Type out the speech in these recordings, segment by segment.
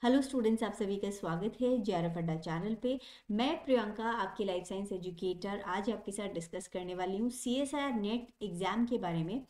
Hello students, आप सभी का स्वागत है जेआरएफ अड्डा चैनल पे। मैं प्रियंका, आपकी लाइफ साइंस एजुकेटर, आज आपके साथ डिस्कस करने वाली हूँ सीएसआईआर नेट एग्ज़ाम के बारे में।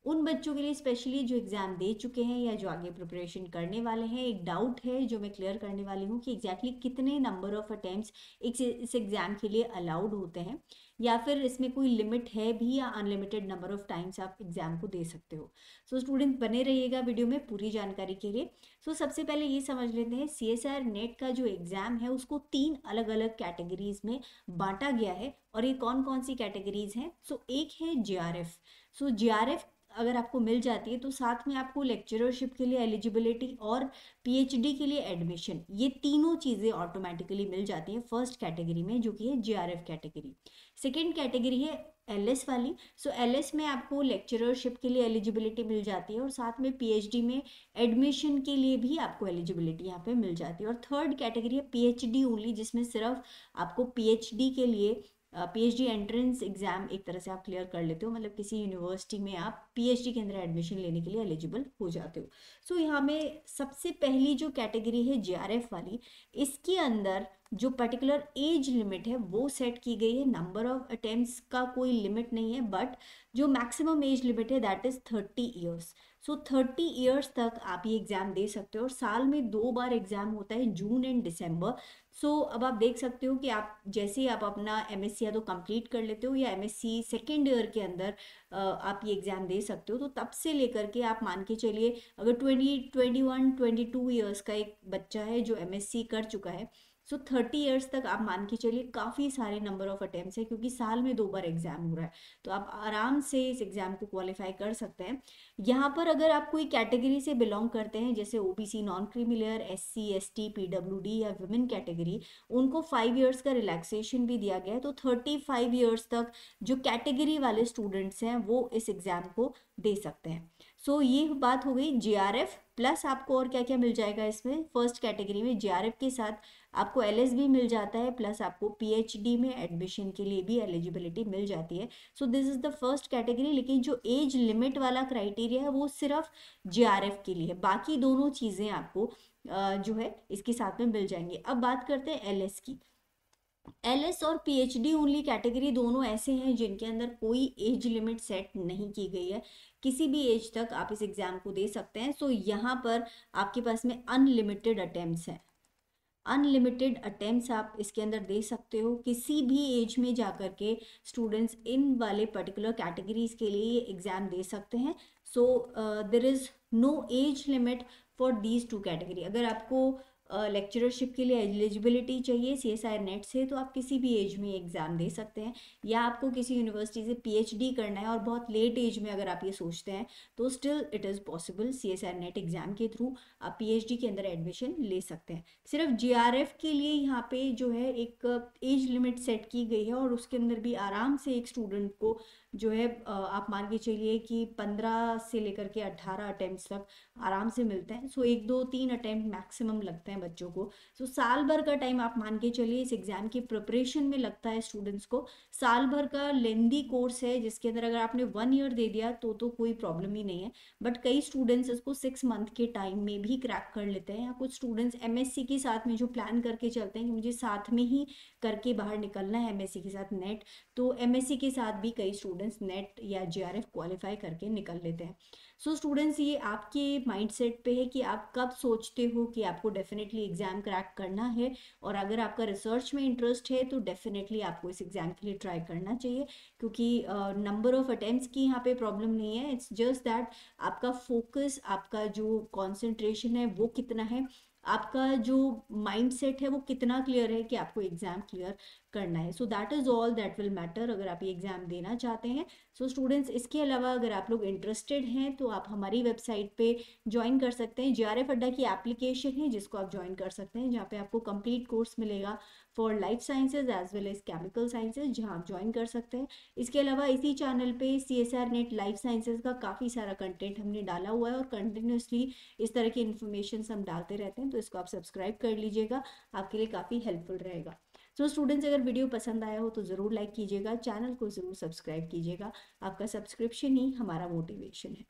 उन बच्चों के लिए स्पेशली जो एग्ज़ाम दे चुके हैं या जो आगे प्रिपरेशन करने वाले हैं, एक डाउट है जो मैं क्लियर करने वाली हूँ कि एग्जैक्टली कितने नंबर ऑफ अटेम्प्ट्स इस एग्ज़ाम के लिए अलाउड होते हैं, या फिर इसमें कोई लिमिट है भी, या अनलिमिटेड नंबर ऑफ टाइम्स आप एग्ज़ाम को दे सकते हो। सो स्टूडेंट बने रहिएगा वीडियो में पूरी जानकारी के लिए। सबसे पहले ये समझ लेते हैं सीएसआईआर नेट का जो एग्ज़ाम है उसको 3 अलग अलग कैटेगरीज में बांटा गया है। और ये कौन कौन सी कैटेगरीज हैं? एक है जेआरएफ। जेआरएफ अगर आपको मिल जाती है तो साथ में आपको लेक्चररशिप के लिए एलिजिबिलिटी और पीएचडी के लिए एडमिशन, ये तीनों चीज़ें ऑटोमेटिकली मिल जाती हैं फर्स्ट कैटेगरी में, जो कि है जेआरएफ कैटेगरी। सेकेंड कैटेगरी है एलएस वाली। एलएस में आपको लेक्चररशिप के लिए एलिजिबिलिटी मिल जाती है और साथ में पीएचडी में एडमिशन के लिए भी आपको एलिजिबिलिटी यहाँ पे मिल जाती है। और थर्ड कैटेगरी है पीएचडी ओनली, जिसमें सिर्फ आपको पीएचडी के लिए पीएचडी एंट्रेंस एग्जाम एक तरह से आप क्लियर कर लेते हो, मतलब किसी यूनिवर्सिटी में आप पीएचडी के अंदर एडमिशन लेने के लिए एलिजिबल हो जाते हो। यहाँ में सबसे पहली जो कैटेगरी है जेआरएफ वाली, इसके अंदर जो पर्टिकुलर एज लिमिट है वो सेट की गई है। नंबर ऑफ अटेम्प्ट्स का कोई लिमिट नहीं है, बट जो मैक्सिमम एज लिमिट है दैट इज 30 ईयर्स। 30 ईयर्स तक आप ये एग्ज़ाम दे सकते हो और साल में 2 बार एग्ज़ाम होता है, जून एंड दिसंबर। अब आप देख सकते हो कि आप जैसे ही आप अपना एमएससी या तो कंप्लीट कर लेते हो या एमएससी सेकेंड ईयर के अंदर आप ये एग्ज़ाम दे सकते हो, तो तब से लेकर के आप मान के चलिए अगर 22 ईयर्स का एक बच्चा है जो एमएससी कर चुका है, 30 ईयर्स तक आप मान के चलिए काफ़ी सारे नंबर ऑफ अटेम्प्ट्स है, क्योंकि साल में 2 बार एग्ज़ाम हो रहा है, तो आप आराम से इस एग्ज़ाम को क्वालिफाई कर सकते हैं। यहाँ पर अगर आप कोई कैटेगरी से बिलोंग करते हैं, जैसे OBC, non creamy layer, SC, ST, PWD या वुमेन कैटेगरी, उनको 5 ईयर्स का रिलैक्सेशन भी दिया गया है। 35 ईयर्स तक जो कैटेगरी वाले स्टूडेंट्स हैं वो इस एग्ज़ाम को दे सकते हैं। ये बात हो गई जेआरएफ प्लस। आपको और क्या क्या मिल जाएगा इसमें? फर्स्ट कैटेगरी में जेआरएफ के साथ आपको एलएस भी मिल जाता है, प्लस आपको पीएचडी में एडमिशन के लिए भी एलिजिबिलिटी मिल जाती है। This is the first category. लेकिन जो एज लिमिट वाला क्राइटेरिया है वो सिर्फ जेआरएफ के लिए है, बाकी दोनों चीज़ें आपको जो है इसके साथ में मिल जाएंगी। अब बात करते हैं एलएस की। एलएस और पीएचडी ओनली कैटेगरी दोनों ऐसे हैं जिनके अंदर कोई एज लिमिट सेट नहीं की गई है, किसी भी एज तक आप इस एग्ज़ाम को दे सकते हैं। यहाँ पर आपके पास में अनलिमिटेड अटेम्प्ट्स हैं। अनलिमिटेड अटेम्प्ट्स आप इसके अंदर दे सकते हो, किसी भी एज में जाकर के स्टूडेंट्स इन वाले पर्टिकुलर कैटेगरीज के लिए एग्ज़ाम दे सकते हैं। There is no age limit for these two category. अगर आपको लेक्चरशिप के लिए एलिजिबिलिटी चाहिए सीएसआईआर नेट से, तो आप किसी भी एज में एग्ज़ाम दे सकते हैं। या आपको किसी यूनिवर्सिटी से पीएचडी करना है और बहुत लेट एज में अगर आप ये सोचते हैं, तो still it is possible, CSIR net exam के थ्रू आप पीएचडी के अंदर एडमिशन ले सकते हैं। सिर्फ जेआरएफ के लिए यहाँ पे जो है एक एज लिमिट सेट की गई है, और उसके अंदर भी आराम से एक स्टूडेंट को जो है आप मान के चलिए कि 15 से लेकर के 18 अटेम्प्ट्स तक आराम से मिलते हैं। 1 2 3 अटेम्प्ट मैक्सिमम लगते हैं बच्चों को। साल भर का टाइम आप मान के चलिए इस एग्ज़ाम की प्रिपरेशन में लगता है स्टूडेंट्स को। साल भर का लेंदी कोर्स है, जिसके अंदर अगर आपने 1 ईयर दे दिया तो कोई प्रॉब्लम ही नहीं है, बट कई स्टूडेंट्स इसको 6 मंथ के टाइम में भी क्रैक कर लेते हैं। या कुछ स्टूडेंट्स एमएससी के साथ में जो प्लान करके चलते हैं कि मुझे साथ में ही करके बाहर निकलना है एमएससी के साथ नेट, तो एमएससी के साथ भी कई स्टूडेंट्स नेट या जेआरएफ क्वालिफाई करके निकल लेते हैं। स्टूडेंट्स, ये आपके माइंडसेट पे है कि आप कब सोचते हो कि आपको डेफिनेटली एग्ज़ाम क्रैक करना है। और अगर आपका रिसर्च में इंटरेस्ट है तो डेफिनेटली आपको इस एग्ज़ाम के लिए ट्राई करना चाहिए, क्योंकि नंबर ऑफ अटेम्प्ट्स की यहाँ पे प्रॉब्लम नहीं है। इट्स जस्ट दैट आपका फोकस, आपका जो कॉन्सेंट्रेशन है वो कितना है, आपका जो माइंडसेट है वो कितना क्लियर है कि आपको एग्ज़ाम क्लियर करना है। That is all that will matter अगर आप ये एग्ज़ाम देना चाहते हैं। स्टूडेंट्स, इसके अलावा अगर आप लोग इंटरेस्टेड हैं तो आप हमारी वेबसाइट पे ज्वाइन कर सकते हैं। जेआरएफ अड्डा की एप्लीकेशन है जिसको आप ज्वाइन कर सकते हैं, जहाँ पे आपको कंप्लीट कोर्स मिलेगा for life sciences as well as chemical sciences, जहाँ आप ज्वाइन कर सकते हैं। इसके अलावा इसी चैनल पे सीएसआईआर नेट लाइफ साइंसेज का काफ़ी सारा कंटेंट हमने डाला हुआ है, और कंटिन्यूसली इस तरह की इन्फॉर्मेशन हम डालते रहते हैं, तो इसको आप सब्सक्राइब कर लीजिएगा, आपके लिए काफ़ी हेल्पफुल रहेगा। स्टूडेंट्स, अगर वीडियो पसंद आया हो तो ज़रूर लाइक कीजिएगा, चैनल को ज़रूर सब्सक्राइब कीजिएगा। आपका सब्सक्रिप्शन ही हमारा मोटिवेशन है।